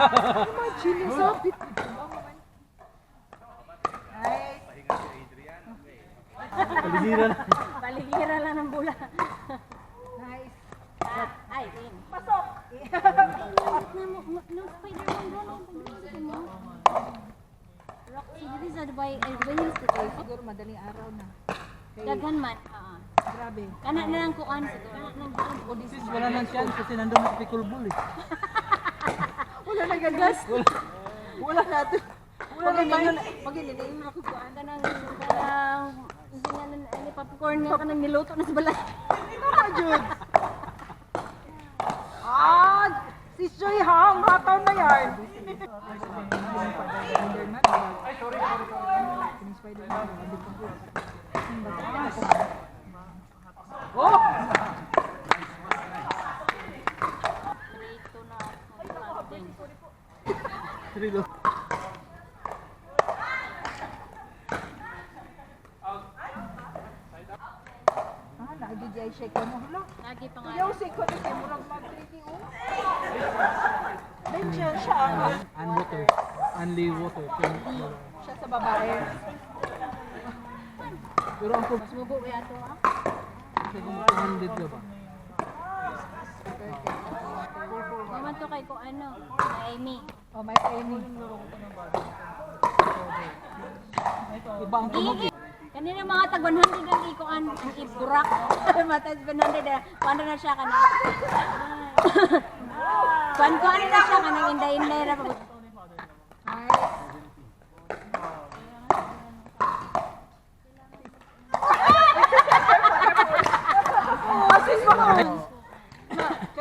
Imagine, sabit. Nice. Paligiran. Paligira lang ng bula. Nice. Ay, in. Pasok. No, Spider-Man doon. Sige mo. Roxy, dito sa Dubai. Ay, Dubai yung Ay, siguro madaling araw na. Kay, Daghan man. grabe. Kana na lang kuan siguro. Sis, wala nang chance kasi nandun sa pickleball eh. Wala na gagas. Wala na ito. Wala na gagas. Pag-iniling mo ako kuan ka nang ano popcorn nga ka nang niluto na sa balay. Tama, Jude. Ah, si Joy Hang, hataw na yan. Spider-Man. Ay, sorry. Spider-Man. Oh! Dito na something. Trilo. Ah, nag-DJ shake ko mo. Hala. Lagi pa nga. Kuya, usik ko na kayo. Murang mag-3D, oh. Then siya And water. Only water. siya sa babae. Pero ang kung Sugo kaya to ah. kung 200 ka ba? Naman to kay ko ano, kay Amy. Oh, may training. Iba ang tunog eh. Kanina mga tag 100 ang ikuan, ang iburak. Matas 100 paano na siya kana? Kuan na siya kanang inday-inday ra pag.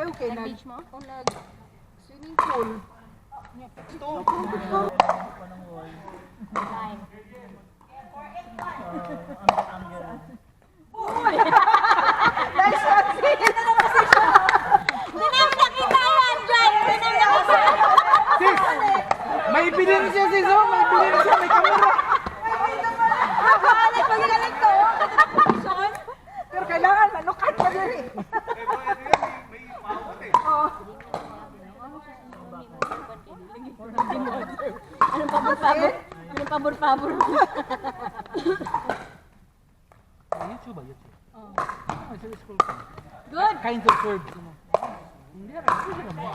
Kayo kay nag Beach mo? nag swimming pool. Time. Nice Hindi namin nakita yan dyan! Hindi namin nakita! Sis! May bilin siya sis oh! May bilin siya! May kamera! Balik, magaling to. Pero kailangan manukat ka din eh. Oh. Anong pabor-pabor? Anong pabor-pabor? YouTube ba? YouTube? Ah, sa school ka. Good! Kinds of verbs. Ano? Hindi rin. Hindi naman.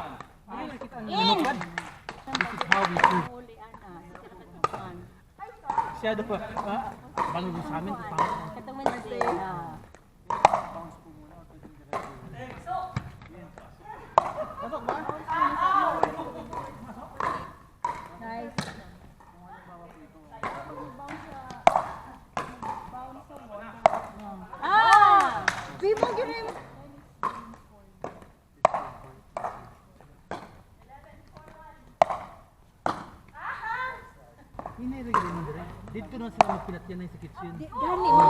Hindi nakita ang In! minupad. This is how we do. Huli, ana. Siya daw pa. Bangin sa amin. Katong Wednesday. Nice. Ah! Di mo gini. Hindi rin rin. Dito na sila magpinatyan na sa kitchen. Gani mo.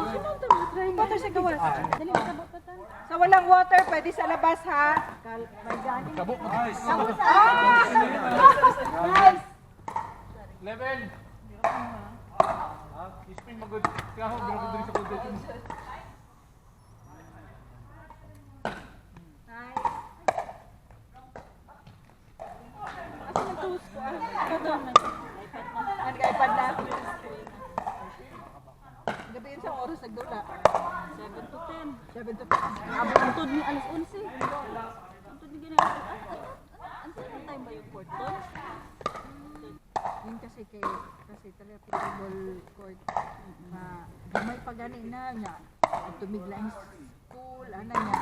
Sinong to try mo sa gawas? Dali makabot ka tan. Sa walang water, pwede sa labas ha. May gani. Kabok. Nice. Nice. 11. Ispin magod. Kaya ako grabe din sa condition. Nice. Asa man toast ko? Ano ka iPad na? Gabi yun sa oras nagdula. 7 to 10. 7 to 10. Abot ni alas 11. Antod ni ginagawa. Ano sa time ba yung court to? Yun kasi telephone court na may pagani na niya. Tumigla yung school, ano niya.